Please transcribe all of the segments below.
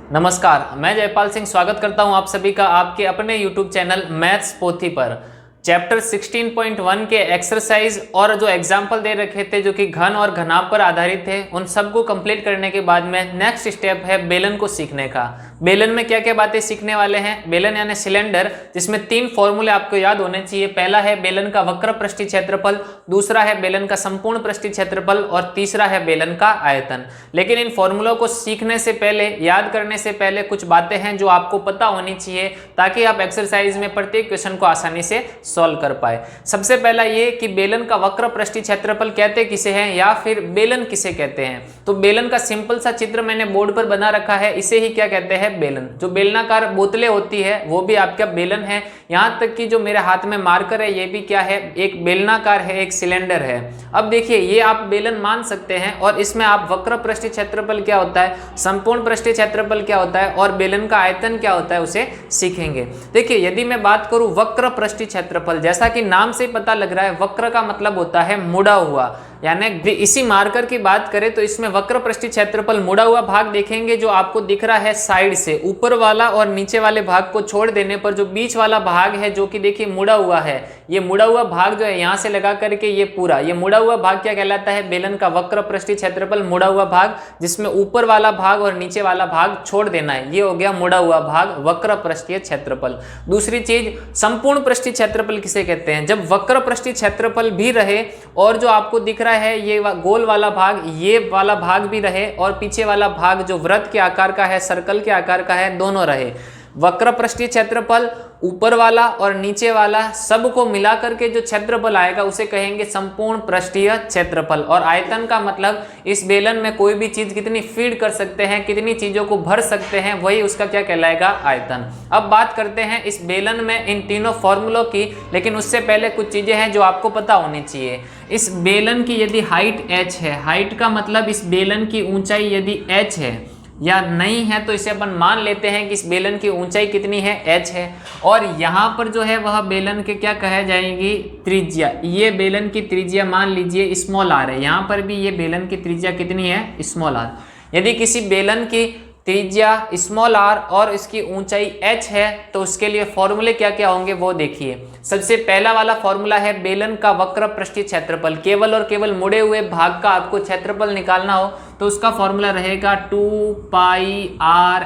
नमस्कार, मैं जयपाल सिंह स्वागत करता हूं आप सभी का आपके अपने YouTube चैनल मैथ्स पोथी पर। चैप्टर 16.1 के एक्सरसाइज और जो एग्जाम्पल दे रखे थे जो कि घन और घनाभ पर आधारित थे, उन सबको कंप्लीट करने के बाद में नेक्स्ट स्टेप है बेलन को सीखने का। बेलन में क्या क्या बातें सीखने वाले हैं। बेलन यानी सिलेंडर, जिसमें 3 फॉर्मूले आपको याद होने चाहिए। पहला है बेलन का वक्र पृष्ठीय क्षेत्रफल, दूसरा है बेलन का संपूर्ण पृष्ठीय क्षेत्रफल और तीसरा है बेलन का आयतन। लेकिन इन फॉर्मूलों को सीखने से पहले, याद करने से पहले कुछ बातें हैं जो आपको पता होनी चाहिए ताकि आप एक्सरसाइज में प्रत्येक क्वेश्चन को आसानी से सॉल्व कर पाए। सबसे पहला ये कि बेलन का वक्र पृष्ठीय क्षेत्रफल कहते किसे हैं या फिर बेलन किसे कहते हैं। तो बेलन का सिंपल सा चित्र मैंने बोर्ड पर बना रखा है, इसे ही क्या कहते हैं, बेलन। जो बेलनाकार बोतलें होती है वो भी आपका बेलन है। यहां तक कि जो मेरे हाथ में मार्कर है ये भी क्या है, एक बेलनाकार है, एक सिलेंडर है। अब देखिए, ये आप बेलन मान सकते हैं और इसमें आप वक्र पृष्ठीय क्षेत्रफल क्या होता है, संपूर्ण पृष्ठीय क्षेत्रफल क्या होता है और बेलन का आयतन क्या होता है उसे सीखेंगे। देखिए, यदि मैं बात करूं वक्र पृष्ठीय क्षेत्रफल, जैसा कि नाम से पता लग रहा है, वक्र का मतलब होता है मुड़ा हुआ। यानी इसी मार्कर की बात करें तो इसमें वक्र पृष्ठीय क्षेत्रफल मुड़ा हुआ भाग देखेंगे जो आपको दिख रहा है साइड से। ऊपर वाला और नीचे वाले भाग को छोड़ देने पर जो बीच वाला भाग है जो कि देखिए मुड़ा हुआ है, ये मुड़ा हुआ भाग जो है यहां से लगा करके ये पूरा, ये मुड़ा हुआ भाग क्या कहलाता है, बेलन का वक्र पृष्ठीय क्षेत्रफल मुड़ा हुआ भाग, जिसमें ऊपर वाला भाग और नीचे वाला भाग छोड़ देना है, ये हो गया मुड़ा हुआ भाग, वक्र पृष्ठीय क्षेत्रफल। दूसरी चीज, संपूर्ण पृष्ठीय क्षेत्रफल किसे कहते हैं, जब वक्र पृष्ठीय क्षेत्रफल भी रहे और जो आपको दिख रहा है ये गोल वाला भाग, ये वाला भाग भी रहे और पीछे वाला भाग जो वृत्त के आकार का है, सर्कल के आकार का है, दोनों रहे। वक्र पृष्ठीय क्षेत्रफल ऊपर वाला और नीचे वाला सबको मिलाकर के जो क्षेत्रफल आएगा उसे कहेंगे संपूर्ण पृष्ठीय क्षेत्रफल। और आयतन का मतलब इस बेलन में कोई भी चीज कितनी फीड कर सकते हैं, कितनी चीजों को भर सकते हैं, वही उसका क्या कहलाएगा, आयतन। अब बात करते हैं इस बेलन में इन तीनों फॉर्मूलों की, लेकिन उससे पहले कुछ चीजें हैं जो आपको पता होनी चाहिए। इस बेलन की यदि हाइट h है, हाइट का मतलब इस बेलन की ऊंचाई यदि h है या नहीं है तो इसे अपन मान लेते हैं कि इस बेलन की ऊंचाई कितनी है, h है। और यहाँ पर जो है वह बेलन के क्या कहे जाएंगी, त्रिज्या। ये बेलन की त्रिज्या मान लीजिए स्मॉल r है, यहाँ पर भी ये बेलन की त्रिज्या कितनी है, स्मॉल r। यदि किसी बेलन की त्रिज्या स्मॉल r और इसकी ऊंचाई h है तो उसके लिए फॉर्मूले क्या क्या होंगे वो देखिए। सबसे पहला वाला फॉर्मूला है बेलन का वक्र पृष्ठीय क्षेत्रफल। केवल और केवल मुड़े हुए भाग का आपको क्षेत्रफल निकालना हो तो उसका फॉर्मूला रहेगा 2πrh,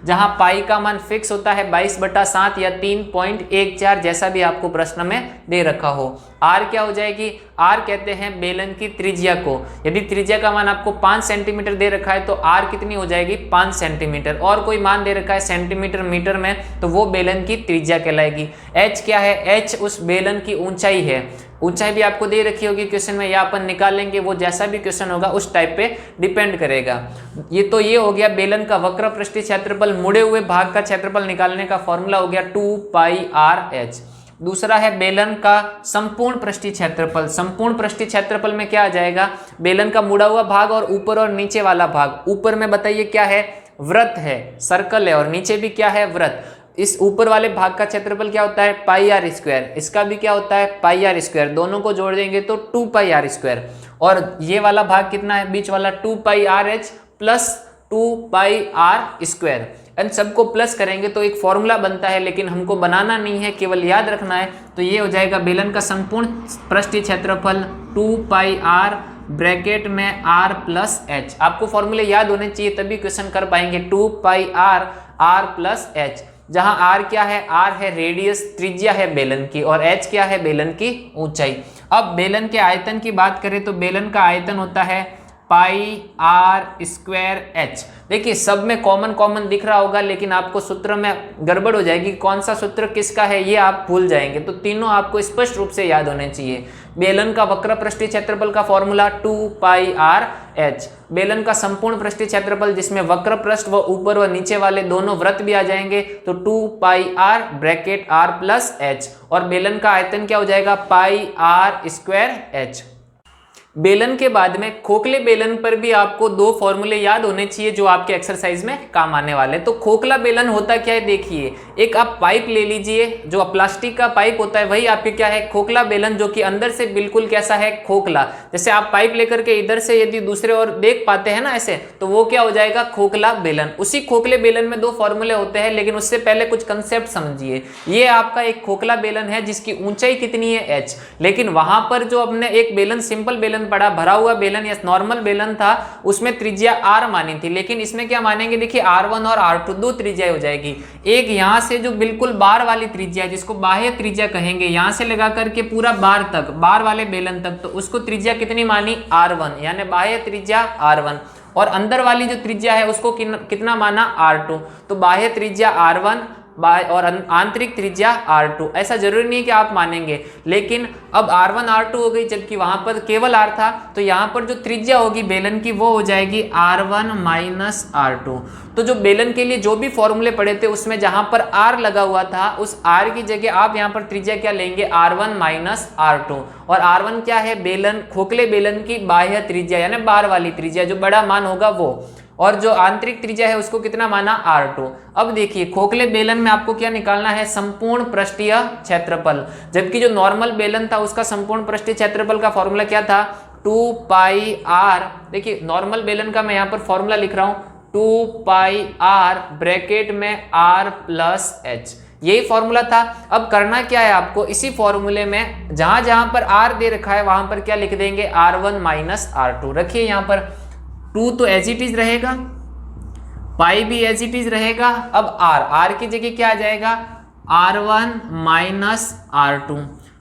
जहां पाई का मान फिक्स होता है 22/7 या 3.14, जैसा भी आपको प्रश्न में दे रखा हो। आर क्या हो जाएगी, आर कहते हैं बेलन की त्रिज्या को। यदि त्रिज्या का मान आपको 5 सेंटीमीटर दे रखा है तो आर कितनी हो जाएगी, 5 सेंटीमीटर। और कोई मान दे रखा है सेंटीमीटर मीटर में तो वो बेलन की त्रिज्या कहलाएगी। एच क्या है, एच उस बेलन की ऊंचाई है। ऊंचाई भी आपको दे रखी होगी क्वेश्चन में, या अपन निकालेंगे, वो जैसा भी क्वेश्चन होगा उस टाइप पे डिपेंड करेगा। ये हो गया बेलन का वक्र पृष्ठीय क्षेत्रफल, मुड़े हुए भाग का क्षेत्रफल निकालने का फॉर्मूला हो गया 2πrh। दूसरा है बेलन का संपूर्ण पृष्ठीय क्षेत्रफल। संपूर्ण पृष्ठीय क्षेत्रफल में क्या आ जाएगा, बेलन का मुड़ा हुआ भाग और ऊपर और नीचे वाला भाग। ऊपर में बताइए क्या है, वृत्त है, सर्कल है, और नीचे भी क्या है, वृत्त। इस ऊपर वाले भाग का क्षेत्रफल क्या होता है, πr²। इसका भी क्या होता है, πr²। दोनों को जोड़ देंगे तो 2πr²। और ये वाला भाग कितना है, बीच वाला 2πrh प्लस 2πr²। इन सबको प्लस करेंगे तो एक फॉर्मूला बनता है, लेकिन हमको बनाना नहीं है, केवल याद रखना है। तो ये हो जाएगा बेलन का संपूर्ण पृष्ठीय क्षेत्रफल 2πr ब्रैकेट में r प्लस h। आपको फॉर्मूले याद होने चाहिए तभी क्वेश्चन कर पाएंगे। 2πr r प्लस h, जहां r क्या है, r है रेडियस, त्रिज्या है बेलन की, और h क्या है, बेलन की ऊंचाई। अब बेलन के आयतन की बात करें तो बेलन का आयतन होता है πr²h। देखिए, सब में कॉमन दिख रहा होगा, लेकिन आपको सूत्र में गड़बड़ हो जाएगी, कौन सा सूत्र किसका है ये आप भूल जाएंगे। तो तीनों आपको स्पष्ट रूप से याद होने चाहिए। बेलन का वक्र पृष्ठीय क्षेत्रफल का फॉर्मूला 2πrh। बेलन का संपूर्ण पृष्ठीय क्षेत्रफल जिसमें वक्र पृष्ठ व ऊपर व नीचे वाले दोनों वृत्त भी आ जाएंगे तो 2πr bracket r plus h। और बेलन का आयतन क्या हो जाएगा, πr²h। बेलन के बाद में खोखले बेलन पर भी आपको दो फॉर्मूले याद होने चाहिए जो आपके एक्सरसाइज में काम आने वाले। तो खोखला बेलन होता क्या है, देखिए एक आप पाइप ले लीजिए, जो प्लास्टिक का पाइप होता है वही आपके क्या है, खोखला बेलन, जो कि अंदर से बिल्कुल कैसा है, खोखला। जैसे आप पाइप लेकर के इधर से यदि दूसरे ओर देख पाते हैं ना ऐसे, तो वो क्या हो जाएगा, खोखला बेलन। उसी खोखले बेलन में दो फॉर्मूले होते हैं, लेकिन उससे पहले कुछ कंसेप्ट समझिए। ये आपका एक खोखला बेलन है जिसकी ऊंचाई कितनी है, h, लेकिन वहां पर जो हमने एक बेलन, सिंपल बेलन पड़ा, भरा हुआ बेलन या नॉर्मल बेलन था, उसमें त्रिज्या r मानी थी, लेकिन इसमें क्या मानेंगे, देखिए r1 और r2 दो त्रिज्या हो जाएगी। एक यहां से जो बिल्कुल बार वाली त्रिज्या है, जिसको बाह्य त्रिज्या कहेंगे, यहां से लगा करके पूरा बार तक, बार वाले बेलन तक, तो उसको त्रिज्या कितनी मानी, r1, यानी बाह्य त्रिज्या r1। और अंदर वाली जो त्रिज्या है उसको कितना माना, r2। तो बाह्य त्रिज्या r1 और आंतरिक त्रिज्या r2। ऐसा जरूरी नहीं कि आप मानेंगे, लेकिन अब r1 r2 हो गई, जबकि वहां पर केवल r था, तो यहाँ पर जो त्रिज्या होगी बेलन की वो हो जाएगी r1 माइनस r2। तो जो बेलन के लिए जो भी फॉर्मूले पढ़े थे उसमें जहां पर r लगा हुआ था, उस r की जगह आप यहाँ पर त्रिज्या क्या लेंगे, r1 माइनस r2। और r1 क्या है, बेलन, खोखले बेलन की बाह्य त्रिज्या यानी बार वाली त्रिज्या, जो बड़ा मान होगा वो, और जो आंतरिक त्रिज्या है उसको कितना माना, r2। अब देखिए खोखले बेलन में आपको क्या निकालना है, संपूर्ण पृष्ठीय क्षेत्रफल, जबकि जो नॉर्मल बेलन था उसका संपूर्ण पृष्ठीय क्षेत्रफल का फॉर्मूला क्या था, 2 पाई r। देखिए नॉर्मल बेलन का मैं यहाँ पर फॉर्मूला लिख रहा हूँ, 2 पाई r ब्रैकेट में r प्लस h, यही फॉर्मूला था। अब करना क्या है आपको, इसी फॉर्मूले में जहां जहां पर r दे रखा है वहां पर क्या लिख देंगे, r1 माइनस r2। रखिए यहाँ पर 2 तो एज इट इज रहेगा, पाई भी एज इट इज रहेगा। अब r की जगह क्या आ जाएगा, r1 माइनस r2।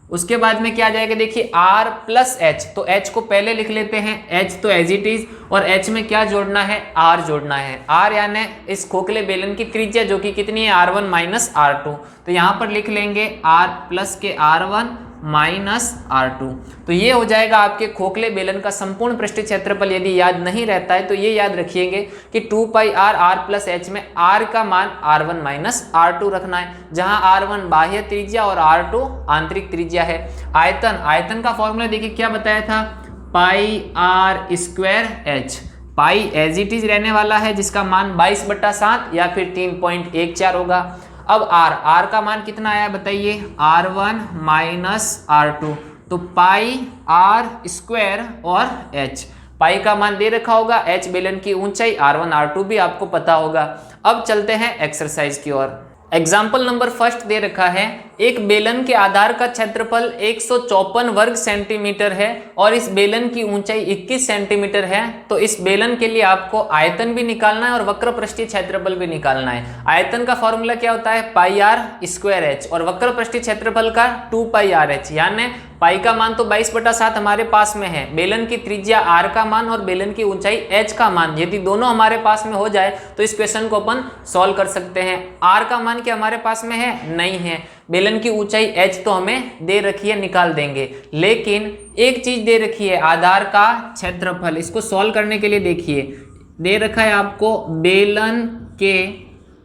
उसके बाद में क्या आ जाएगा, देखिए r प्लस h, तो h को पहले लिख लेते हैं, h तो एज इट इज, और h में क्या जोड़ना है, r जोड़ना है। r यानी इस खोखले बेलन की त्रिज्या जो कि कितनी है, r1 माइनस r2। तो यहाँ पर लिख लेंगे r प्लस के r1 माइनस r2। तो ये हो जाएगा आपके खोखले बेलन का संपूर्ण पृष्ठीय क्षेत्रफल। यदि याद नहीं रहता है तो ये याद रखिएगा कि 2 पाई r प्लस h में r का मान r1 माइनस r2 रखना है, जहां r1 बाह्य त्रिज्या और r2 आंतरिक त्रिज्या है। आयतन, आयतन का फॉर्मूला देखिए क्या बताया था, pi r square h। Pi as it is रहने वाला है, जिसका मान 22/7 या फिर 3.14 होगा। अब r का मान कितना आया बताइए, r1 माइनस r2। तो पाई r स्क्वायर और h, पाई का मान दे रखा होगा, h बेलन की ऊंचाई, r1 r2 भी आपको पता होगा। अब चलते हैं एक्सरसाइज की ओर। एग्जाम्पल नंबर फर्स्ट दे रखा है, एक बेलन के आधार का क्षेत्रफल 154 वर्ग सेंटीमीटर है और इस बेलन की ऊंचाई 21 सेंटीमीटर है। तो इस बेलन के लिए आपको आयतन भी निकालना है और वक्र पृष्ठीय क्षेत्रफल भी निकालना है। आयतन का फॉर्मूला क्या होता है, पाई r स्क्वायर h, और वक्र पृष्ठीय क्षेत्रफल का 2 पाई r h। यानी पाई का मान तो 22/7 हमारे पास में है, बेलन की त्रिज्या r का मान और बेलन की ऊंचाई h का मान, यदि दोनों हमारे पास में हो जाए तो इस क्वेश्चन को अपन सॉल्व कर सकते हैं। r का मान क्या हमारे पास में है, नहीं है। बेलन की ऊंचाई h तो हमें दे रखी है, निकाल देंगे। लेकिन एक चीज दे रखी है, आधार का क्षेत्रफल। इसको सॉल्व करने के लिए देखिए दे रखा है आपको बेलन के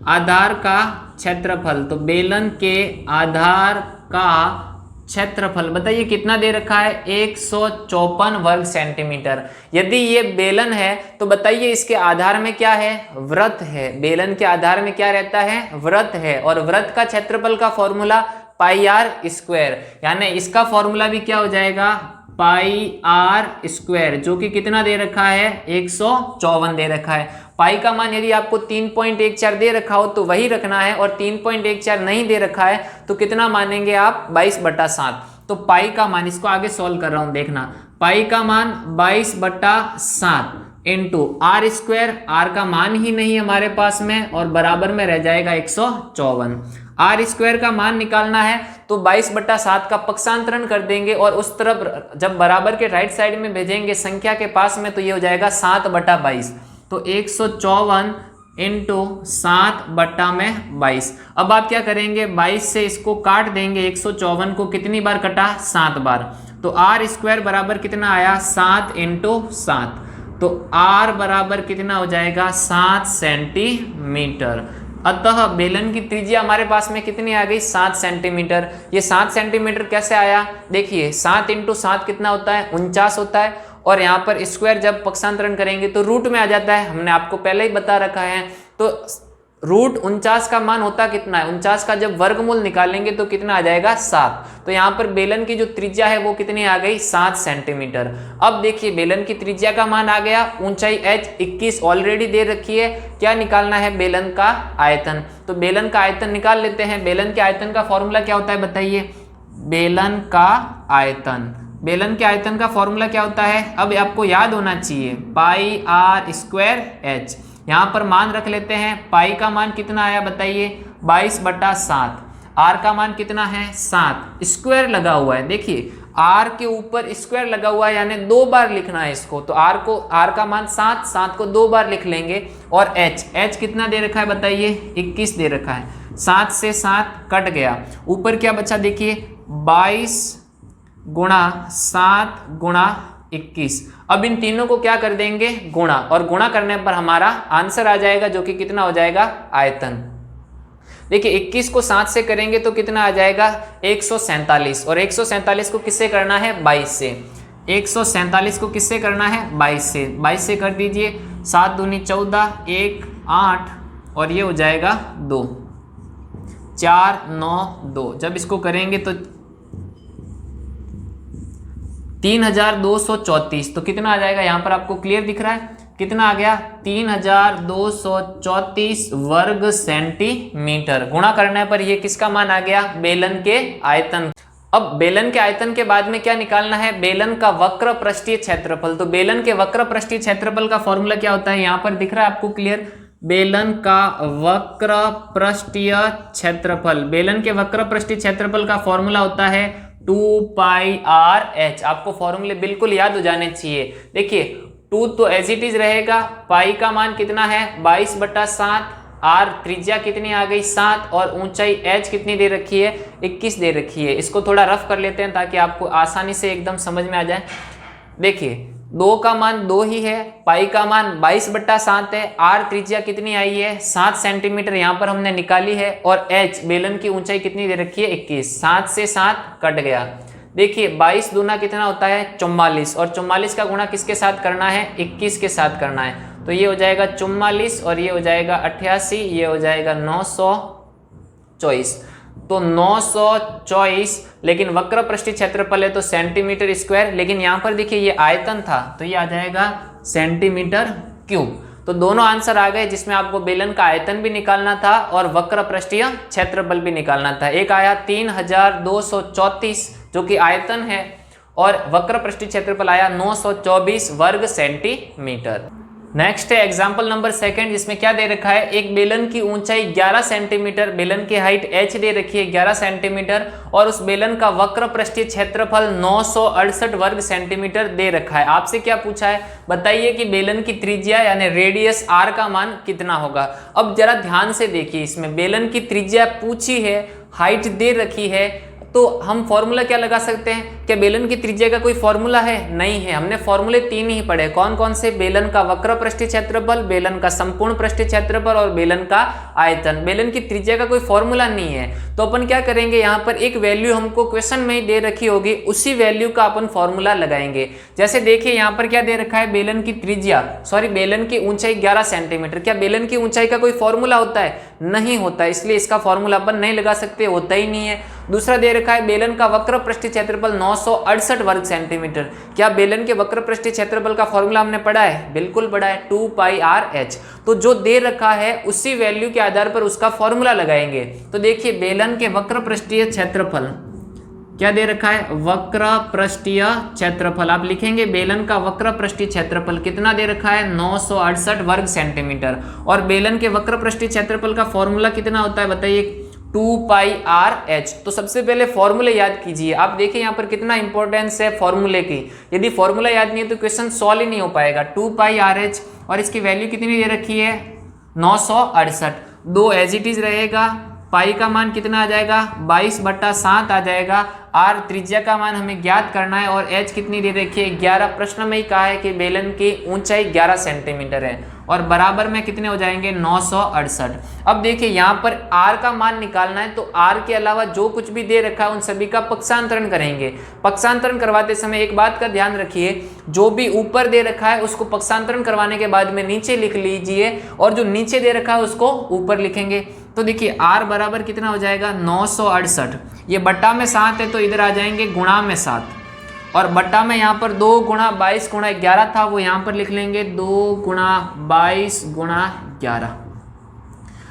आधार का क्षेत्रफल। तो बेलन के आधार का क्षेत्रफल बताइए कितना दे रखा है, 154 वर्ग सेंटीमीटर। यदि ये बेलन है तो बताइए इसके आधार में क्या है, वृत्त है। बेलन के आधार में क्या रहता है, वृत्त है, और वृत्त का क्षेत्रफल का फॉर्मूला पाई r स्क्वायर, यानी इसका फॉर्मूला भी क्या हो जाएगा, पाई r स्क्वायर, जो कि कितना दे रखा है, 154 दे रखा है। पाई का मान यदि आपको 3.14 दे रखा हो तो वही रखना है, और 3.14 नहीं दे रखा है तो कितना मानेंगे आप, 22/7। तो पाई का मान, इसको आगे सॉल्व कर रहा हूं देखना, पाई का मान 22/7 इंटू r स्क्वायर, r का मान ही नहीं हमारे पास में, और बराबर में रह जाएगा 154। r स्क्वायर का मान निकालना है तो 22/7 का पक्षांतरण कर देंगे, और उस तरफ जब बराबर के राइट साइड में भेजेंगे संख्या के पास में, तो ये हो जाएगा 7/22। तो 154 इंटू 7/22। अब आप क्या करेंगे, 22 से इसको काट देंगे, 154 को कितनी बार कटा, 7 बार। तो r स्क्वायर बराबर कितना आया, 7 इंटू 7। तो r बराबर कितना हो जाएगा, 7 सेंटीमीटर। अतः बेलन की त्रिज्या हमारे पास में कितनी आ गई, 7 सेंटीमीटर। ये 7 सेंटीमीटर कैसे आया, देखिए 7 इंटू 7 कितना होता है, 49 होता है, और यहाँ पर स्क्वायर जब पक्षांतरण करेंगे तो रूट में आ जाता है, हमने आपको पहले ही बता रखा है। तो रूट 49 का मान होता कितना है, 49 का जब वर्गमूल निकालेंगे तो कितना आ जाएगा 7। तो यहाँ पर बेलन की जो त्रिज्या है वो कितनी आ गई 7 सेंटीमीटर। अब देखिए बेलन की त्रिज्या का मान आ गया, ऊंचाई h 21 ऑलरेडी दे रखी है, क्या निकालना है बेलन का आयतन। तो बेलन का आयतन निकाल लेते हैं। बेलन के आयतन का फॉर्मूला क्या होता है बताइए, बेलन का आयतन, बेलन के आयतन का फॉर्मूला क्या होता है, अब आपको याद होना चाहिए पाई आर स्क्वायर एच। यहाँ पर मान रख लेते हैं, पाई का मान कितना आया बताइए 22/7, आर का मान कितना है 7, स्क्वायर लगा हुआ है, देखिए आर के ऊपर स्क्वायर लगा हुआ है यानी 2 बार लिखना है इसको। तो आर का मान 7 को 2 बार लिख लेंगे। और एच कितना दे रखा है बताइए 21 दे रखा है, 7 से 7 कट गया, ऊपर क्या बचा देखिए 22 गुणा 7 गुणा 21। अब इन तीनों को क्या कर देंगे गुणा, और गुणा करने पर हमारा आंसर आ जाएगा जो कि कितना हो जाएगा आयतन। देखिए 21 को 7 से करेंगे तो कितना आ जाएगा 147, और 147 को किससे करना है 22 से, 147 को किससे करना है 22 से, 22 से कर दीजिए, 7 दूनी 14, 1 8 और ये हो जाएगा 2, 4 9 2। जब इसको करेंगे तो 3234, तो कितना आ जाएगा, यहाँ पर आपको क्लियर दिख रहा है कितना आ गया 3234 वर्ग सेंटीमीटर। गुणा करने पर ये किसका मान आ गया बेलन के आयतन। अब बेलन के आयतन के बाद में क्या निकालना है, बेलन का वक्र पृष्ठीय क्षेत्रफल। तो बेलन के वक्र पृष्ठीय क्षेत्रफल का फॉर्मूला क्या होता है, यहाँ पर दिख रहा है आपको क्लियर, बेलन का वक्र पृष्ठीय क्षेत्रफल, बेलन के वक्र पृष्ठीय क्षेत्रफल का फॉर्मूला होता है 2πr/h। आपको फॉर्मूले बिल्कुल याद हो जाने चाहिए। देखिए 2 तो एज इट इज रहेगा, पाई का मान कितना है 22/7, आर त्रिज्या कितनी आ गई 7, और ऊंचाई h कितनी दे रखी है 21 दे रखी है। इसको थोड़ा रफ कर लेते हैं ताकि आपको आसानी से एकदम समझ में आ जाए। देखिए 2 का मान 2 ही है, पाई का मान 22/7 है, आर त्रिज्या कितनी आई है 7 सेंटीमीटर यहाँ पर हमने निकाली है, और h बेलन की ऊंचाई कितनी दे रखी है 21, 7 से 7 कट गया। देखिए 22 दूना कितना होता है 44, और 44 का गुणा किसके साथ करना है 21 के साथ करना है। तो ये हो जाएगा 44 और ये हो जाएगा 88, ये हो जाएगा 924। तो 924, लेकिन वक्र पृष्ठीय क्षेत्रफल है तो सेंटीमीटर स्क्वायर, लेकिन यहाँ पर देखिए ये आयतन था तो ये आ जाएगा सेंटीमीटर क्यूब। तो दोनों आंसर आ गए जिसमें आपको बेलन का आयतन भी निकालना था और वक्र पृष्ठीय क्षेत्रफल भी निकालना था। एक आया 3234 जो कि आयतन है, और वक्र पृष्ठीय क्षेत्रफल आया 924 वर्ग सेंटीमीटर। नेक्स्ट है एग्जाम्पल नंबर 2 जिसमें क्या दे रखा है, एक बेलन की ऊंचाई 11 सेंटीमीटर, बेलन की हाइट h दे रखी है 11 सेंटीमीटर, और उस बेलन का वक्र पृष्ठीय क्षेत्रफल 968 वर्ग सेंटीमीटर दे रखा है। आपसे क्या पूछा है बताइए कि बेलन की त्रिज्या यानी रेडियस r का मान कितना होगा। अब जरा ध्यान से देखिए, इसमें बेलन की त्रिज्या पूछी है, हाइट दे रखी है, तो हम फॉर्मूला क्या लगा सकते हैं, क्या बेलन की त्रिज्या का कोई फॉर्मूला है, नहीं है। हमने फॉर्मूले 3 ही पढ़े, कौन कौन से, बेलन का वक्र पृष्ठीय क्षेत्रफल, बेलन का संपूर्ण पृष्ठीय क्षेत्रफल और बेलन का आयतन। बेलन की त्रिज्या का कोई फॉर्मूला नहीं है, तो अपन क्या करेंगे, यहाँ पर एक वैल्यू हमको क्वेश्चन में ही दे रखी होगी, उसी वैल्यू का अपन फॉर्मूला लगाएंगे। जैसे देखिए यहाँ पर क्या दे रखा है, बेलन की त्रिज्या बेलन की ऊंचाई 11 सेंटीमीटर। क्या बेलन की ऊंचाई का कोई फॉर्मूला होता है, नहीं होता, इसलिए इसका फॉर्मूला अपन नहीं लगा सकते, होता ही नहीं है। दूसरा दे रखा है बेलन का वक्र पृष्ठीय क्षेत्रफल 968 वर्ग सेंटीमीटर। क्या बेलन के वक्र पृष्ठीय क्षेत्रफल का फॉर्मूला हमने पढ़ा है, बिल्कुल पढ़ा है, 2πr/h। तो जो दे रखा है उसी वैल्यू के आधार पर उसका फॉर्मूला लगाएंगे। तो देखिए बेलन के वक्र पृष्ठीय क्षेत्रफल क्या दे रखा है, वक्र पृष्ठीय क्षेत्रफल, आप लिखेंगे बेलन का वक्र पृष्ठीय क्षेत्रफल कितना दे रखा है 968 वर्ग सेंटीमीटर, और बेलन के वक्र पृष्ठीय क्षेत्रफल का फॉर्मूला कितना होता है बताइए 2πr/h। तो सबसे पहले फॉर्मूले याद कीजिए। आप देखिए यहाँ पर कितना इंपॉर्टेंस है फॉर्मूले की, यदि फॉर्मूला याद नहीं है तो क्वेश्चन सॉल्व ही नहीं हो पाएगा। 2πr/h और इसकी वैल्यू कितनी दे रखी है 968, 2 एज इट इज रहेगा, पाई का मान कितना आ जाएगा 22/7 आ जाएगा, आर त्रिज्या का मान हमें ज्ञात करना है, और h कितनी दे रखी है 11। प्रश्न में ही कहा है कि बेलन की ऊंचाई 11 सेंटीमीटर है, और बराबर में कितने हो जाएंगे 968। अब देखिए यहाँ पर r का मान निकालना है, तो r के अलावा जो कुछ भी दे रखा है उन सभी का पक्षांतरण करेंगे। पक्षांतरण करवाते समय एक बात का ध्यान रखिए, जो भी ऊपर दे रखा है उसको पक्षांतरण करवाने के बाद में नीचे लिख लीजिए और जो नीचे दे रखा है उसको ऊपर लिखेंगे। तो देखिए r बराबर कितना हो जाएगा 968, ये बट्टा में 7 है तो इधर आ जाएंगे गुणा में 7, और बट्टा में यहाँ पर 2 गुणा 22 गुणा 11 था वो यहाँ पर लिख लेंगे 2 गुणा 22 गुणा 11।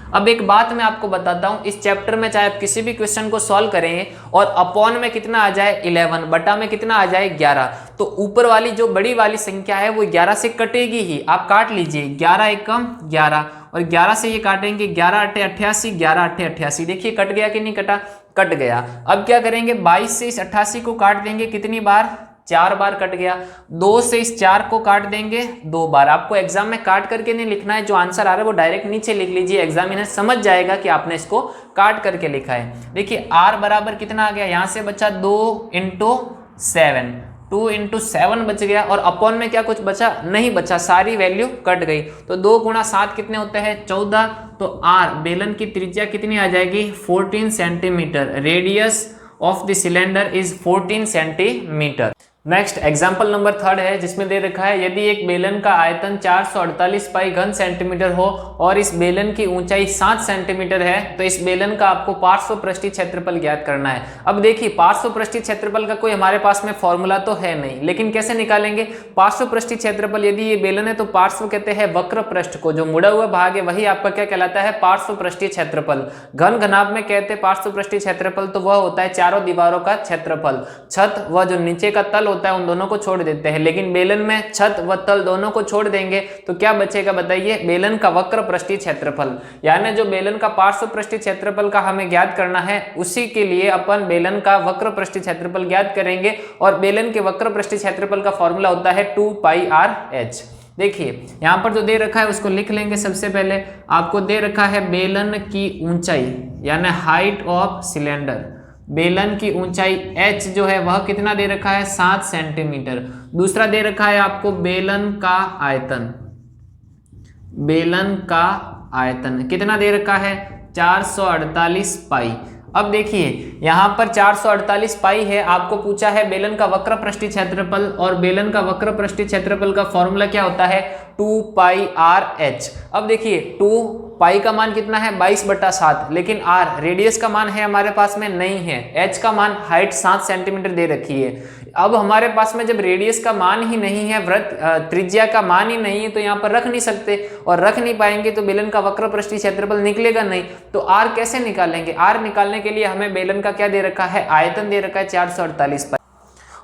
अब एक बात मैं आपको बताता हूँ, इस चैप्टर में चाहे आप किसी भी क्वेश्चन को सॉल्व करें और अपॉन में कितना आ जाए 11, बटा में कितना आ जाए 11, तो ऊपर वाली जो बड़ी वाली संख्या है वो 11 से कटेगी ही। आप काट लीजिए, 11 एकम 11 और 11 से ये काटेंगे 11 अट्ठे 88, 11 अट्ठे 88। देखिए कट गया कि नहीं कटा, कट गया। अब क्या करेंगे 22 से इस 88 को काट देंगे, कितनी बार 4 बार कट गया। 2 से इस 4 को काट देंगे 2 बार। आपको एग्जाम में काट करके नहीं लिखना है, जो आंसर आ रहा है वो डायरेक्ट नीचे लिख लीजिए, एग्जामिनर समझ जाएगा कि आपने इसको काट करके लिखा है। देखिए r बराबर कितना आ गया, यहाँ से बचा 2 × 7, 2 × 7 बच गया, और अपॉन में क्या कुछ बचा, नहीं बचा, सारी वैल्यू कट गई। तो 2 × 7 कितने होते हैं 14, तो r बेलन की त्रिज्या कितनी आ जाएगी 14 centimetre. Radius of the cylinder is 14 centimetre. Next example number 3 है, जिसमें दे रखा है यदि एक बेलन का आयतन 448 पाई घन सेंटीमीटर हो और इस बेलन की ऊंचाई 7 सेंटीमीटर है, तो इस बेलन का आपको पार्श्व पृष्ठीय क्षेत्रफल ज्ञात करना है। अब देखिए पार्श्व पृष्ठीय क्षेत्रफल का कोई हमारे पास में फॉर्मूला तो है नहीं, लेकिन कैसे निकालेंगे पार्श्व पृष्ठीय क्षेत्रफल। यदि ये बेलन है तो पार्श्व कहते हैं वक्र पृष्ठ को, जो मुड़ा हुआ भाग है वही आपका क्या कहलाता है पार्श्व पृष्ठीय क्षेत्रफल। घन घनाभ में कहते हैं पार्श्व पृष्ठीय क्षेत्रफल तो वह होता है चारों दीवारों का क्षेत्रफल, छत व जो नीचे का तल होता है उन दोनों को छोड़ देते हैं, लेकिन बेलन में छत व तल दोनों को छोड़ देंगे तो क्या बचेगा बताइए, बेलन का वक्र पृष्ठीय क्षेत्रफल। यानी जो बेलन का पार्श्व पृष्ठीय क्षेत्रफल का हमें ज्ञात करना है, उसी के लिए अपन बेलन का वक्र पृष्ठीय क्षेत्रफल ज्ञात करेंगे, और बेलन के वक्र पृष्ठीय क्षेत्रफल का फॉर्मूला होता है 2πr/h। देखिए यहाँ पर जो दे रखा है उसको लिख लेंगे। सबसे पहले आपको दे रखा है बेलन की ऊंचाई यानी हाइट ऑफ सिलेंडर, बेलन की ऊंचाई h जो है वह कितना दे रखा है 7 सेंटीमीटर। दूसरा दे रखा है आपको बेलन का आयतन, बेलन का आयतन कितना दे रखा है 448 पाई। अब देखिए यहाँ पर 448 पाई है, आपको पूछा है बेलन का वक्र पृष्ठीय क्षेत्रफल, और बेलन का वक्र पृष्ठीय क्षेत्रफल का फॉर्मूला क्या होता है 2πr/h। अब देखिए 2 पाई का मान कितना है 22/7, लेकिन r रेडियस का मान है हमारे पास में नहीं है, h का मान हाइट 7 सेंटीमीटर दे रखी है। अब हमारे पास में जब रेडियस का मान ही नहीं है, वृत्त त्रिज्या का मान ही नहीं है, तो यहाँ पर रख नहीं सकते, और रख नहीं पाएंगे तो बेलन का वक्र पृष्ठीय क्षेत्रफल निकलेगा नहीं। तो r कैसे निकालेंगे, r निकालने के लिए हमें बेलन का क्या दे रखा है आयतन दे रखा है 448 पाई,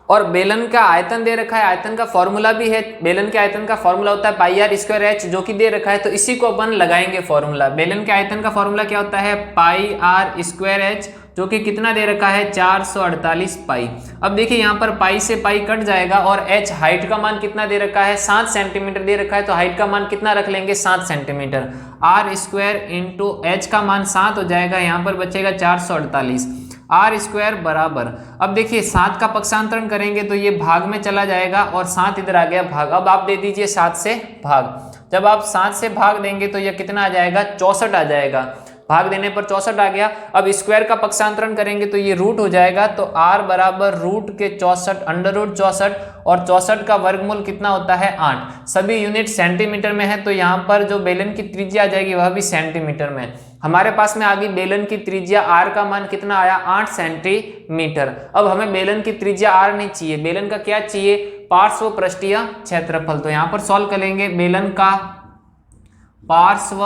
और बेलन का आयतन दे रखा है, आयतन का फॉर्मूला भी है, बेलन के आयतन का फॉर्मूला होता है πr² जो कि दे रखा है, तो इसी को अपन लगाएंगे फॉर्मूला। बेलन के आयतन का फॉर्मूला क्या होता है πr²h जो कि कितना दे रखा है 448 पाई। अब देखिए यहाँ पर पाई से पाई कट जाएगा, और h हाइट का मान कितना दे रखा है 7 सेंटीमीटर दे रखा है, तो हाइट का मान कितना रख लेंगे 7 सेंटीमीटर। r² × h का मान 7 हो जाएगा, यहाँ पर बचेगा 448 r² बराबर। अब देखिए 7 का पक्षांतरण करेंगे तो ये भाग में चला जाएगा, और 7 इधर आ गया भाग। अब आप दे दीजिए 7 से भाग, जब आप 7 से भाग देंगे तो यह कितना आ जाएगा 64 आ जाएगा, भाग देने पर 64 आ गया। अब स्क्वायर का पक्षांतरण करेंगे तो ये रूट हो जाएगा, तो r बराबर √64 √64, और 64 का वर्गमूल कितना होता है 8। सभी यूनिट सेंटीमीटर में है, तो यहाँ पर जो बेलन की त्रिज्या आ जाएगी वह भी सेंटीमीटर में। हमारे पास में आ गई बेलन की त्रिज्या, r का मान कितना आया 8 सेंटीमीटर। अब हमें बेलन की त्रिज्या r नहीं चाहिए, बेलन का क्या चाहिए पार्श्व पृष्ठीय क्षेत्रफल। तो यहाँ पर सॉल्व करेंगे बेलन का पार्श्व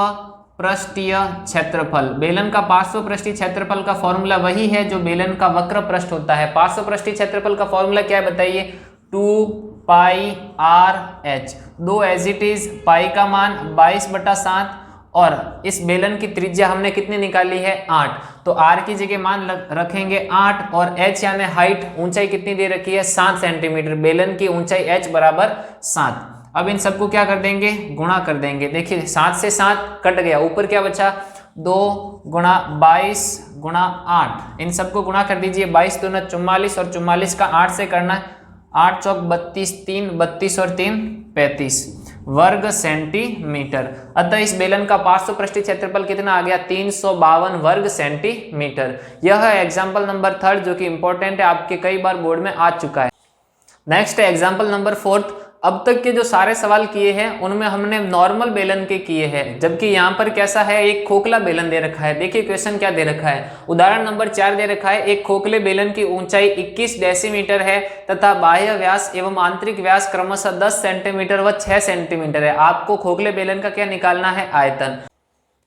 पृष्ठीय क्षेत्रफल। बेलन का पार्श्व पृष्ठीय क्षेत्रफल का फॉर्मूला वही है जो बेलन का वक्र पृष्ठ होता है। पार्श्व पृष्ठीय क्षेत्रफल का फॉर्मूला क्या है बताइए 2πr/h। 2 एज इट इज, पाई का मान 22/7, और इस बेलन की त्रिज्या हमने कितनी निकाली है 8, तो r की जगह मान रखेंगे 8, और h यानी हाइट ऊंचाई कितनी दे रखी है 7 सेंटीमीटर। बेलन की ऊंचाई h बराबर 7। अब इन सबको क्या कर देंगे गुणा कर देंगे। देखिए 7 से 7 कट गया, ऊपर क्या बचा 2 × 22 × 8, इन सबको गुणा कर दीजिए। 22 दूना 44, और 44 का 8 से करना, 8 चौक 32, 3 32 और 3 35। वर्ग सेंटीमीटर। अतः इस बेलन का पार्श्व पृष्ठीय क्षेत्रफल कितना आ गया 352 वर्ग सेंटीमीटर। यह है एग्जाम्पल नंबर 3 जो कि इंपॉर्टेंट है, आपके कई बार बोर्ड में आ चुका है। नेक्स्ट है एग्जाम्पल नंबर 4। अब तक के जो सारे सवाल किए हैं उनमें हमने नॉर्मल बेलन के किए हैं, जबकि यहाँ पर कैसा है, एक खोखला बेलन दे रखा है। देखिए क्वेश्चन क्या दे रखा है, उदाहरण नंबर 4 दे रखा है, एक खोखले बेलन की ऊंचाई 21 डेसीमीटर है तथा बाह्य व्यास एवं आंतरिक व्यास क्रमशः 10 सेंटीमीटर व 6 सेंटीमीटर है। आपको खोखले बेलन का क्या निकालना है, आयतन।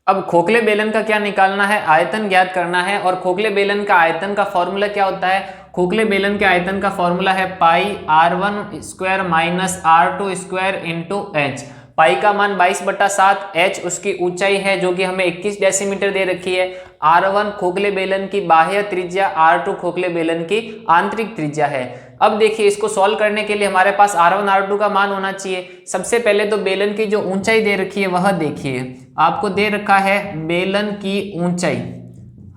अब खोखले बेलन का क्या निकालना है, आयतन ज्ञात करना है। और खोखले बेलन का आयतन का फॉर्मूला क्या होता है, खोखले बेलन के आयतन का फॉर्मूला है pi r1 square minus r2 square into H. Pi का मान 22/7, एच उसकी ऊंचाई है जो कि हमें 21 डेसीमीटर दे रखी है, r1 खोखले बेलन की बाह्य त्रिज्या, r2 खोखले बेलन की आंतरिक त्रिज्या है। अब देखिए इसको सॉल्व करने के लिए हमारे पास r1 r2 का मान होना चाहिए। सबसे पहले तो बेलन की जो ऊंचाई दे रखी है वह देखिए, आपको दे रखा है बेलन की ऊंचाई,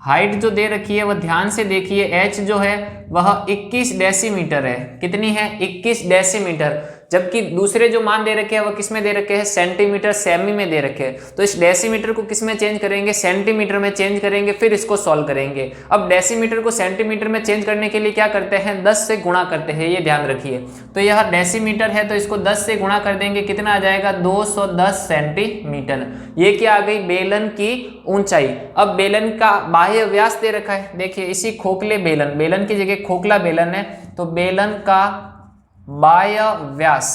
हाइट जो दे रखी है वह ध्यान से देखिए, h जो है वह 21 डेसीमीटर है। कितनी है, 21 डेसीमीटर। जबकि दूसरे जो मान दे रखे हैं वह किस में दे रखे हैं, सेंटीमीटर, सेमी में दे रखे हैं। तो इस डेसीमीटर को किस में चेंज करेंगे, सेंटीमीटर में चेंज करेंगे, फिर इसको सॉल्व करेंगे। अब डेसीमीटर को सेंटीमीटर में चेंज करने के लिए क्या करते हैं, 10 से गुणा करते हैं, ये ध्यान रखिए। तो यह डेसीमीटर है तो इसको 10 से गुणा कर देंगे, कितना आ जाएगा 210 सेंटीमीटर। ये क्या आ गई, बेलन की ऊंचाई। अब बेलन का बाह्य व्यास दे रखा है, देखिए इसी खोखले बेलन, बेलन की जगह खोखला बेलन है तो बेलन का बाह्य व्यास,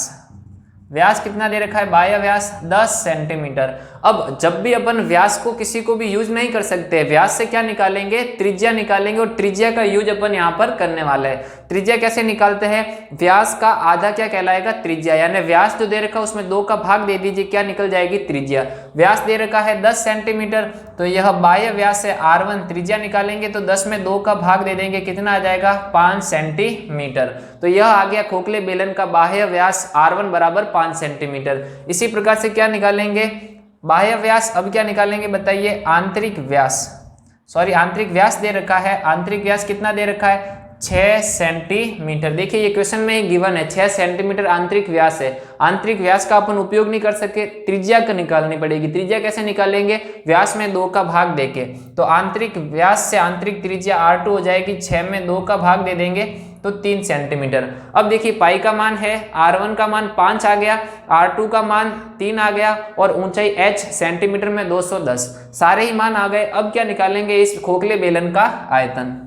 व्यास कितना दे रखा है, बाह्य व्यास 10 सेंटीमीटर। अब जब भी अपन व्यास को किसी को भी यूज नहीं कर सकते, व्यास से क्या निकालेंगे, त्रिज्या निकालेंगे, और त्रिज्या का यूज अपन यहाँ पर करने वाले हैं। त्रिज्या कैसे निकालते हैं, व्यास का आधा क्या कहलाएगा, त्रिज्या, यानी व्यास जो दे रखा है उसमें 2 का भाग दे दीजिए, क्या निकल जाएगी, त्रिज्या। व्यास दे रखा है 10 सेंटीमीटर तो यह बाह्य व्यास है r1, त्रिज्या निकालेंगे तो 10 में 2 का भाग दे देंगे, कितना आ जाएगा 5 सेंटीमीटर। तो यह आ गया खोखले बेलन का बाह्य व्यास r1 बराबर 5 सेंटीमीटर। इसी प्रकार से क्या निकालेंगे, बाह्य व्यास। अब क्या निकालेंगे बताइए, आंतरिक व्यास, सॉरी आंतरिक व्यास दे रखा है, आंतरिक व्यास कितना दे रखा है, 6 सेंटीमीटर। देखिए ये क्वेश्चन में ही गिवन है 6 सेंटीमीटर आंतरिक व्यास है। आंतरिक व्यास का अपन उपयोग नहीं कर सके, त्रिज्या का निकालनी पड़ेगी। त्रिज्या कैसे निकालेंगे, व्यास में 2 का भाग देके, तो आंतरिक व्यास से आंतरिक त्रिज्या r2 हो जाएगी, 6 में 2 का भाग दे देंगे तो 3 सेंटीमीटर। अब देखिए पाई का मान है, r1 का मान 5 आ गया, r2 का मान 3 आ गया, और ऊंचाई h सेंटीमीटर में 210, सारे ही मान आ गए। अब क्या निकालेंगे, इस खोखले बेलन का आयतन।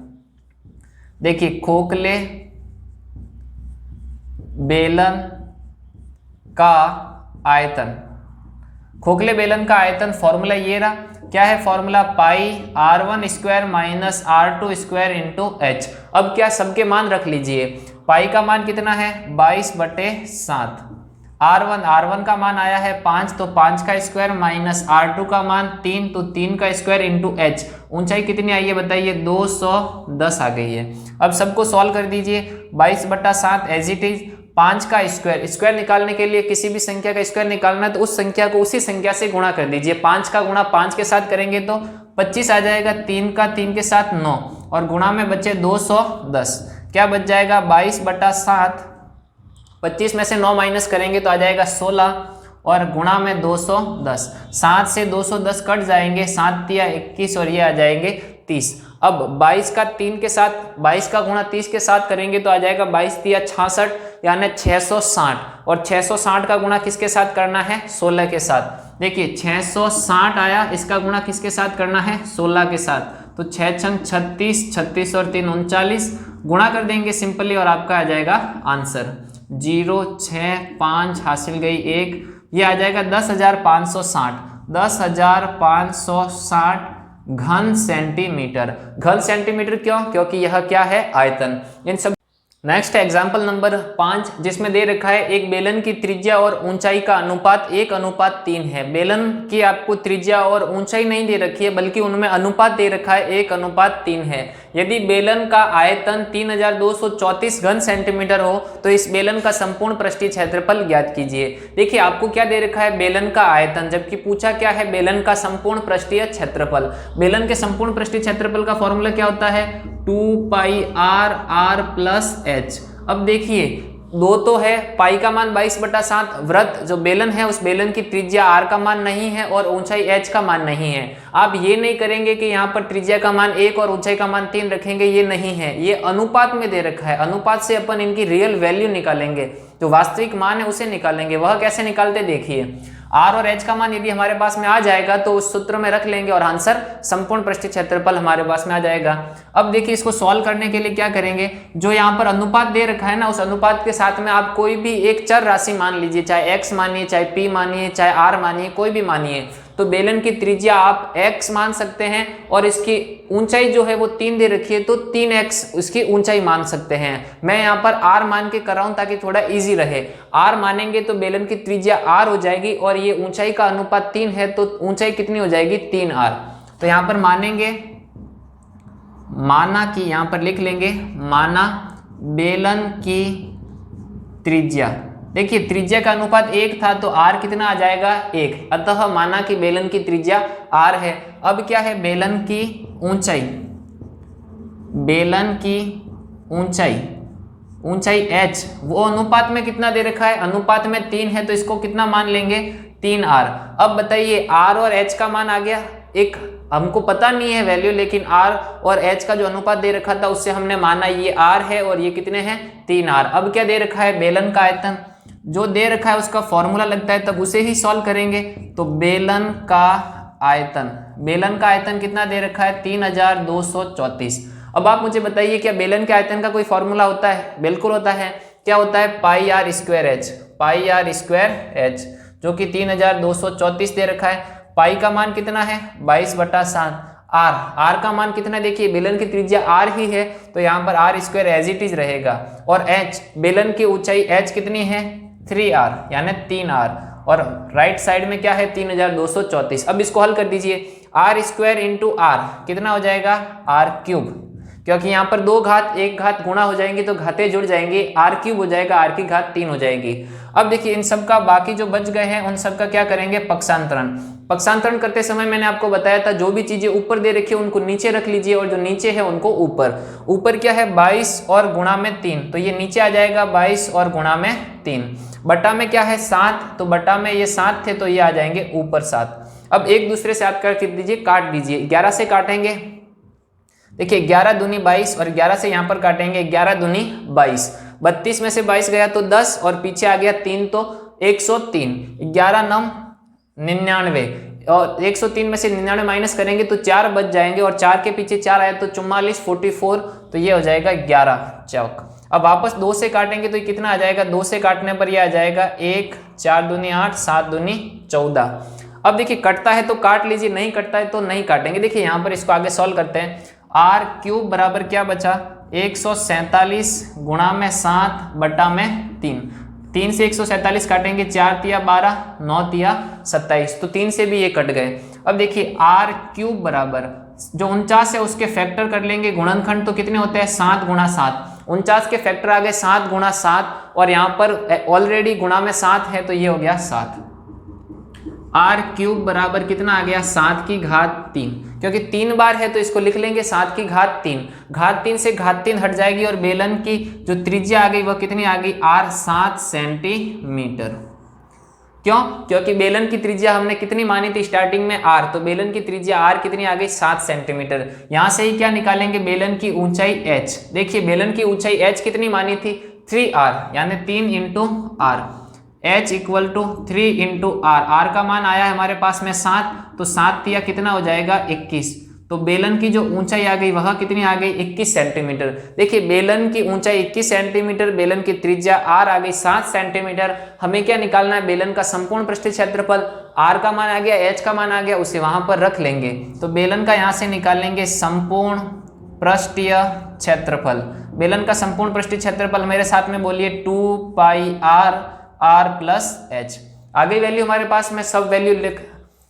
देखिए खोखले बेलन का आयतन, खोखले बेलन का आयतन फॉर्मूला ये रहा, क्या है फॉर्मूला, पाई r1 square minus r2 square into H. अब क्या सबके मान रख लीजिए, पाई का मान कितना है 22/7, r1 का मान आया है 5 तो 5 का स्क्वायर माइनस r2 का मान 3 तो 3 का स्क्वायर इंटू एच। ऊंचाई कितनी आई है बताइए, 210 आ गई है। अब सबको सॉल्व कर दीजिए, 22/7 एज इट इज, 5 का स्क्वायर, स्क्वायर निकालने के लिए किसी भी संख्या का स्क्वायर निकालना है तो उस संख्या को उसी संख्या से गुणा कर दीजिए। 5 का गुणा 5 के साथ करेंगे तो 25 आ जाएगा, 3 का 3 के साथ 9, और गुणा में बचे 210, क्या बच जाएगा 22/7, 25 में से 9 माइनस करेंगे तो आ जाएगा 16, और गुणा में 210, 7 से 210 कट जाएंगे, 7 तिया 21 और ये आ जाएंगे 30। अब 22 का 3 के साथ, 22 का गुणा 30 के साथ करेंगे तो आ जाएगा 22 तिया 66 यानी 660, और 660 का गुणा किसके साथ करना है, 16 के साथ। देखिए 660 आया, इसका गुणा किसके साथ करना है, 16 के साथ, तो 6 छंग 36, 36 और 3 39, गुणा कर देंगे सिंपली और आपका आ जाएगा आंसर 0, 6, 5 हासिल गई 1, ये आ जाएगा 10,560, 10,560 घन सेंटीमीटर। घन सेंटीमीटर क्यों, क्योंकि यह क्या है, आयतन। इन सब नेक्स्ट एग्जाम्पल नंबर 5 जिसमें दे रखा है एक बेलन की त्रिज्या और ऊंचाई का अनुपात 1:3 है। बेलन की आपको त्रिज्या और ऊंचाई नहीं दे रखी है बल्कि उनमें अनुपात दे रखा है 1:3 है। यदि बेलन का आयतन 3234 घन सेंटीमीटर हो तो इस बेलन का संपूर्ण पृष्ठीय क्षेत्रफल ज्ञात कीजिए। देखिए आपको क्या दे रखा है, बेलन का आयतन, जबकि पूछा क्या है, बेलन का संपूर्ण पृष्ठीय क्षेत्रफल। बेलन के संपूर्ण पृष्ठीय क्षेत्रफल का फॉर्मूला क्या होता है, 2 पाई r r प्लस h। अब देखिए दो तो है, पाई का मान 22/7, वृत्त जो बेलन है उस बेलन की त्रिज्या r का मान नहीं है और ऊंचाई h का मान नहीं है। आप ये नहीं करेंगे कि यहाँ पर त्रिज्या का मान 1 और ऊंचाई का मान 3 रखेंगे, ये नहीं है, ये अनुपात में दे रखा है। अनुपात से अपन इनकी रियल वैल्यू निकालेंगे, जो वास्तविक मान है उसे निकालेंगे। वह कैसे निकालते देखिए, r और h का मान यदि हमारे पास में आ जाएगा तो उस सूत्र में रख लेंगे और आंसर संपूर्ण पृष्ठीय क्षेत्रफल हमारे पास में आ जाएगा। अब देखिए इसको सॉल्व करने के लिए क्या करेंगे, जो यहाँ पर अनुपात दे रखा है ना, उस अनुपात के साथ में आप कोई भी एक चर राशि मान लीजिए, चाहे x मानिए, चाहे p मानिए, चाहे r मानिए, कोई भी मानिए। तो बेलन की त्रिज्या आप x मान सकते हैं और इसकी ऊंचाई जो है वो 3 दे रखी है, तो 3x इसकी ऊंचाई मान सकते हैं। मैं यहाँ पर r मान के कर रहा हूँ ताकि थोड़ा इजी रहे। r मानेंगे तो बेलन की त्रिज्या r हो जाएगी और ये ऊंचाई का अनुपात 3 है, तो ऊंचाई कितनी हो जाएगी 3r। तो यहाँ पर मानेंगे, माना कि यहाँ पर लिख लेंगे, माना बेलन की त्रिज्या, देखिए त्रिज्या का अनुपात 1 था तो r कितना आ जाएगा 1, अतः माना कि बेलन की त्रिज्या r है। अब क्या है, बेलन की ऊंचाई, बेलन की ऊंचाई, ऊंचाई h, वो अनुपात में कितना दे रखा है, अनुपात में 3 है, तो इसको कितना मान लेंगे 3r। अब बताइए r और h का मान आ गया, एक हमको पता नहीं है वैल्यू, लेकिन r और h का जो अनुपात दे रखा था उससे हमने माना ये r है और ये कितने हैं 3r। अब क्या दे रखा है, बेलन का आयतन, जो दे रखा है उसका फॉर्मूला लगता है तब उसे ही सॉल्व करेंगे। तो बेलन का आयतन, बेलन का आयतन कितना दे रखा है 3234। अब आप मुझे बताइए क्या बेलन के आयतन का कोई फॉर्मूला होता है, बिल्कुल होता है। क्या होता है, pi R square H, pi R square H, जो कि 3234 दे रखा है। पाई का मान कितना है 22/7, आर का मान कितना है, देखिए बेलन की त्रिज्या आर ही है तो यहाँ पर r square as it is रहेगा। और एच, बेलन की ऊंचाई एच कितनी है 3r यानी 3r, और राइट साइड में क्या है 3234। अब इसको हल कर दीजिए, आर स्क्वायर इंटू आर कितना हो जाएगा r³, क्योंकि यहाँ पर दो घात एक घात गुणा हो जाएंगी तो घातें जुड़ जाएंगी, r³ हो जाएगा, r की घात 3 हो जाएगी। अब देखिए इन सब का बाकी जो बच गए हैं उन सब का क्या करेंगे, पक्षांतरण। पक्षांतरण करते समय मैंने आपको बताया था जो भी चीजें ऊपर दे रखी है उनको नीचे रख लीजिए और जो नीचे है उनको ऊपर। ऊपर क्या है 22 और गुणा में 3, तो ये नीचे आ जाएगा 22 और गुणा में 3। बटा में क्या है 7, तो बटा में ये 7 थे तो ये आ जाएंगे ऊपर 7। अब एक दूसरे से याद कर दीजिए, काट दीजिए, 11 से काटेंगे, देखिए 11 दूनी 22 और 11 से यहाँ पर काटेंगे 11 दूनी 22, 32 में से 22 गया तो 10 और पीछे आ गया 3 तो 103, 11 9 99 और 103 में से 99 माइनस करेंगे तो 4 बच जाएंगे और 4 के पीछे 4 आए तो 44 44, तो ये हो जाएगा 11 चौक। अब वापस 2 से काटेंगे तो कितना आ जाएगा, 2 से काटने पर ये आ जाएगा 1 4 दूनी 8 7 दूनी 14। अब देखिए कटता है तो काट लीजिए, नहीं कटता है तो नहीं काटेंगे। देखिए यहाँ पर इसको आगे सॉल्व करते हैं, r³ बराबर क्या बचा 147 गुणा में 7 बटा में 3, 3 से 147 काटेंगे, 4 तिया 12 9 तिया 27, तो 3 से भी ये कट गए। अब देखिए r³ बराबर जो 49 है उसके फैक्टर कर लेंगे, गुणनखंड तो कितने होते हैं 7 गुणा 7, 49 के फैक्टर आ गए 7 गुणा 7 और यहाँ पर ऑलरेडी गुणा में 7 है तो ये हो गया 7। r³ बराबर कितना आ गया 7 की घात 3, क्योंकि 3 बार है तो इसको लिख लेंगे 7 की घात 3, घात 3 से घात 3 हट जाएगी और बेलन की जो त्रिज्या आ गई वह कितनी आ गई r 7 सेंटीमीटर। क्यों, क्योंकि बेलन की त्रिज्या हमने कितनी मानी थी स्टार्टिंग में r, तो बेलन की त्रिज्या r कितनी आ गई 7 सेंटीमीटर। यहाँ से ही क्या निकालेंगे, बेलन की ऊंचाई h, देखिए बेलन की ऊंचाई h कितनी मानी थी 3r यानी 3 into r, h equal to 3 into r, r का मान आया है हमारे पास में 7, तो 7 तिया कितना हो जाएगा 21, तो बेलन की जो ऊंचाई आ गई वह कितनी आ गई 21 सेंटीमीटर। देखिए बेलन की ऊंचाई 21 सेंटीमीटर, बेलन की त्रिज्या r आ गई 7 सेंटीमीटर। हमें क्या निकालना है, बेलन का संपूर्ण पृष्ठीय क्षेत्रफल, r का मान आ गया h का मान आ गया, उसे वहां पर रख लेंगे। तो बेलन का यहाँ से निकालेंगे संपूर्ण पृष्ठीय क्षेत्रफल, बेलन का संपूर्ण पृष्ठीय क्षेत्रफल मेरे साथ में बोलिए 2 पाई r प्लस h। आगे वैल्यू हमारे पास में सब वैल्यू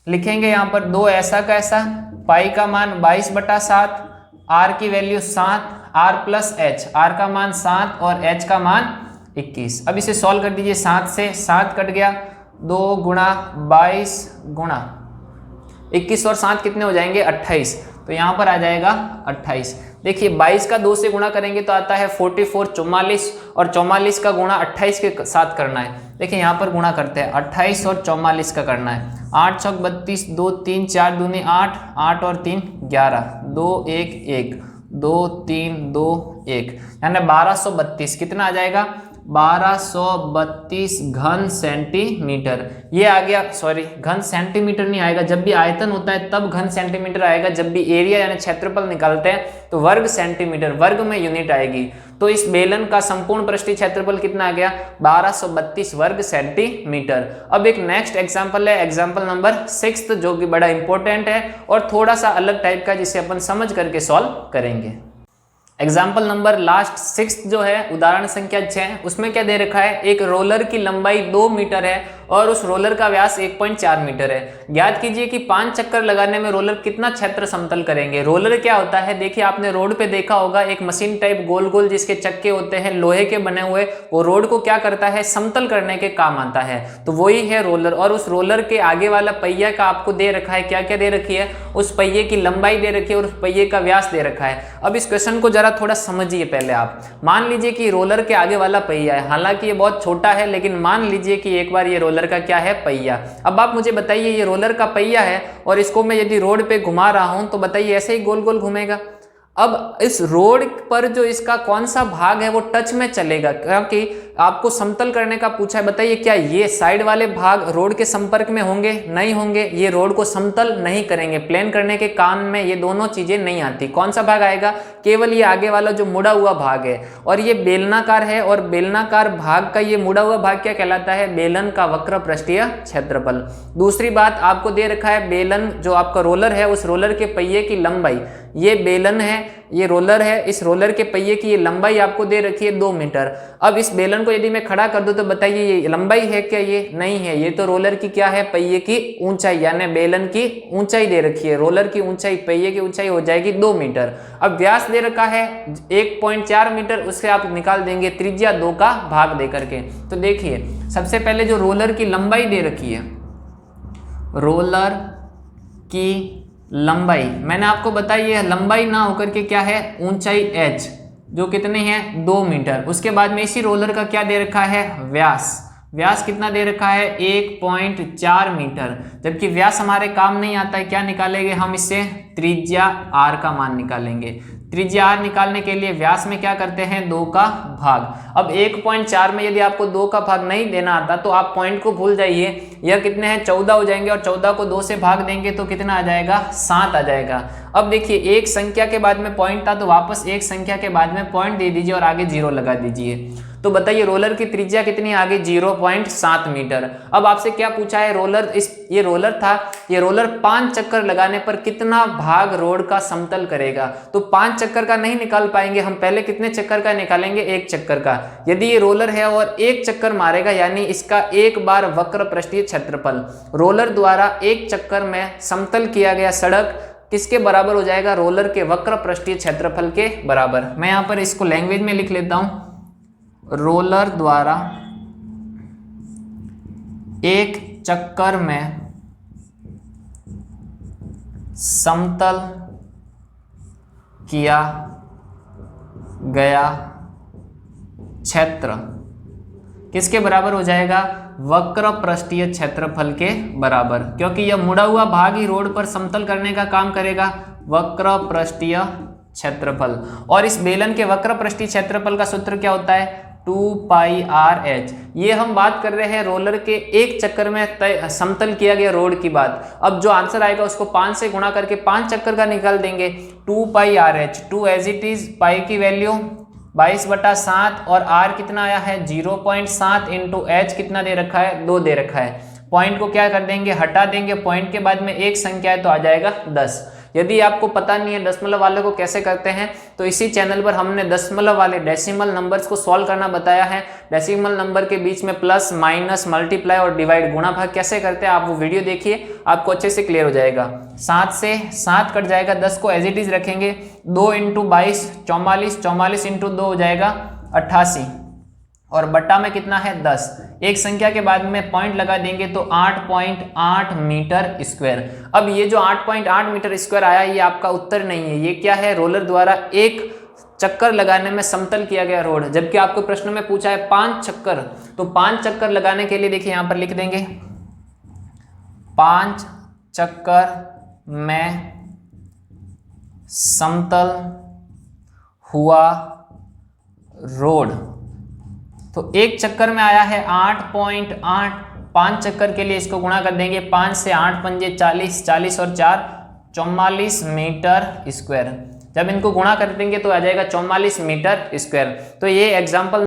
लिखेंगे यहाँ पर, 2 ऐसा का ऐसा, पाई का मान 22/7, r की value 7, r plus h, r का मान 7 और h का मान 21। अब इसे सॉल्व कर दीजिए, 7 से 7 कट गया, 2 गुणा 22 गुणा 21 और 7 कितने हो जाएंगे 28, तो यहाँ पर आ जाएगा 28। देखिए 22 का 2 से गुणा करेंगे तो आता है 44, 44 और 44 का गुणा 28 के साथ करना है। देखिए यहाँ पर गुणा करते हैं 28 और 44 का करना है। 8 चौक 32, 2 3 4 दूनी 8, 8 और 3 11, 2 1 1, 2 3 2 1, यानी 1232 कितना आ जाएगा 1232 घन सेंटीमीटर। ये आ गया, सॉरी घन सेंटीमीटर नहीं आएगा, जब भी आयतन होता है तब घन सेंटीमीटर आएगा, जब भी एरिया यानी क्षेत्रफल निकालते हैं तो वर्ग सेंटीमीटर, वर्ग में यूनिट आएगी। तो इस बेलन का संपूर्ण पृष्ठीय क्षेत्रफल कितना आ गया 1232 वर्ग सेंटीमीटर। अब एक नेक्स्ट एग्जांपल है, एग्जांपल नंबर 6, जो कि बड़ा इंपॉर्टेंट है और थोड़ा सा अलग टाइप का, जिसे अपन समझ करके सॉल्व करेंगे। एग्जाम्पल नंबर लास्ट 6 जो है उदाहरण संख्या 6, उसमें क्या दे रखा है, एक रोलर की लंबाई 2 मीटर है और उस रोलर का व्यास 1.4 मीटर है। ज्ञात कीजिए कि 5 चक्कर लगाने में रोलर कितना क्षेत्र समतल करेंगे। रोलर क्या होता है, देखिए आपने रोड पे देखा होगा एक मशीन टाइप गोल गोल जिसके चक्के होते हैं लोहे के बने हुए, वो रोड को क्या करता है समतल करने के काम आता है, तो वही है रोलर। और उस रोलर के आगे वाला पहिया का आपको दे रखा है, क्या क्या दे रखी है, उस पहिए की लंबाई दे रखी है और उस पहिए का व्यास दे रखा है। अब इस क्वेश्चन को जरा थोड़ा समझिए पहले आप। मान लीजिए कि रोलर के आगे वाला पहिया है, हालांकि ये बहुत छोटा है, लेकिन मान लीजिए कि एक बार ये रोलर का क्या है पहिया। अब आप मुझे बताइए ये रोलर का पहिया है और इसको मैं यदि रोड पे घुमा रहा हूं तो बताइए ऐसे ही गोल गोल घूमेगा। अब इस रोड पर जो इसका कौन सा भाग है वो टच में चलेगा, क्योंकि आपको समतल करने का पूछा है। बताइए क्या ये साइड वाले भाग रोड के संपर्क में होंगे, नहीं होंगे, ये रोड को समतल नहीं करेंगे। प्लेन करने के काम में ये दोनों चीजें नहीं आती। कौन सा भाग आएगा, केवल ये आगे वाला जो मुड़ा हुआ भाग है, और ये बेलनाकार है, और बेलनाकार भाग का ये मुड़ा हुआ भाग क्या कहलाता है, बेलन का वक्र पृष्ठीय क्षेत्रफल। दूसरी बात आपको दे रखा है बेलन, जो आपका रोलर है उस रोलर के पहिए की लंबाई, ये बेलन है, ये रोलर है, इस रोलर के पहिए की ये लंबाई आपको दे रखी है 2 मीटर। अब इस बेलन को यदि मैं खड़ा कर दूं तो बताइए ये लंबाई है क्या, ये नहीं है, ये तो रोलर की क्या है, पहिए की ऊंचाई, यानी बेलन की ऊंचाई दे रखी है। रोलर की ऊंचाई, पहिए की ऊंचाई हो जाएगी 2 मीटर। अब व्यास दे रखा है 1.4 मीटर, उससे आप निकाल देंगे त्रिज्या 2 का भाग दे करके। तो देखिए सबसे पहले जो रोलर की लंबाई दे रखी है, रोलर की लंबाई मैंने आपको बताई है, लंबाई ना होकर के क्या है ऊंचाई h, जो कितनी है 2 मीटर। उसके बाद में इसी रोलर का क्या दे रखा है व्यास, व्यास कितना दे रखा है 1.4 मीटर। जबकि व्यास हमारे काम नहीं आता है, क्या निकालेंगे हम इससे, त्रिज्या r का मान निकालेंगे। त्रिज्या r निकालने के लिए व्यास में क्या करते हैं 2 का भाग। अब 1.4 में यदि आपको 2 का भाग नहीं देना आता तो आप पॉइंट को भूल जाइए, यह कितने हैं 14 हो जाएंगे, और 14 को 2 से भाग देंगे तो कितना आ जाएगा 7 आ जाएगा। अब देखिए एक संख्या के बाद में पॉइंट था तो वापस एक संख्या के बाद में पॉइंट दे दीजिए और आगे 0 लगा दीजिए। तो बताइए रोलर की त्रिज्या कितनी आगे 0.7 मीटर। अब आपसे क्या पूछा है, रोलर ये रोलर था, ये रोलर 5 चक्कर लगाने पर कितना भाग रोड का समतल करेगा। तो 5 चक्कर का नहीं निकाल पाएंगे हम, पहले कितने चक्कर का निकालेंगे, 1 चक्कर का। यदि ये रोलर है और 1 चक्कर मारेगा, यानी इसका 1 बार वक्र पृष्ठीय क्षेत्रफल, रोलर द्वारा 1 चक्कर में समतल किया गया सड़क किसके बराबर हो जाएगा, रोलर के वक्र पृष्ठीय क्षेत्रफल के बराबर। मैं यहाँ पर इसको लैंग्वेज में लिख लेता हूं, रोलर द्वारा 1 चक्कर में समतल किया गया क्षेत्र किसके बराबर हो जाएगा, वक्र पृष्ठीय क्षेत्रफल के बराबर, क्योंकि यह मुड़ा हुआ भाग ही रोड पर समतल करने का काम करेगा, वक्र पृष्ठीय क्षेत्रफल। और इस बेलन के वक्र पृष्ठीय क्षेत्रफल का सूत्र क्या होता है, 2πr/h। ये हम बात कर रहे हैं रोलर के 1 चक्कर में समतल किया गया रोड की बात। अब जो आंसर आएगा उसको 5 से गुणा करके 5 चक्कर का निकाल देंगे, 2πr/h, 2 एज इट इज, पाई की वैल्यू 22/7 और r कितना आया है 0.7 इंटू h कितना दे रखा है 2 दे रखा है। पॉइंट को क्या कर देंगे, हटा देंगे, पॉइंट के बाद में एक संख्या है तो आ जाएगा 10। यदि आपको पता नहीं है दशमलव वाले को कैसे करते हैं तो इसी चैनल पर हमने दशमलव वाले डेसिमल नंबर्स को सॉल्व करना बताया है। डेसिमल नंबर के बीच में प्लस माइनस मल्टीप्लाई और डिवाइड गुणा भाग कैसे करते हैं आप वो वीडियो देखिए, आपको अच्छे से क्लियर हो जाएगा। 7 से 7 कट जाएगा, 10 को एज इट इज रखेंगे, 2 इंटू 22 44, 44 इंटू 2 हो जाएगा 88, और बट्टा में कितना है 10। एक संख्या के बाद में पॉइंट लगा देंगे तो 8.8 मीटर स्क्वायर। अब ये जो 8.8 मीटर स्क्वायर आया ये आपका उत्तर नहीं है, ये क्या है, रोलर द्वारा एक चक्कर लगाने में समतल किया गया रोड। जबकि आपको प्रश्न में पूछा है 5 चक्कर, तो 5 चक्कर लगाने के लिए देखिए यहां पर लिख देंगे 5 चक्कर में समतल हुआ रोड। तो एक चक्कर में आया है 8.8, 5 चक्कर के लिए इसको गुणा कर देंगे 5 से 8 पंजे 40, 40 और 4 44 मीटर स्क्वायर। जब इनको गुणा कर देंगे तो आ जाएगा 44 मीटर स्क्वायर। तो ये एग्जाम्पल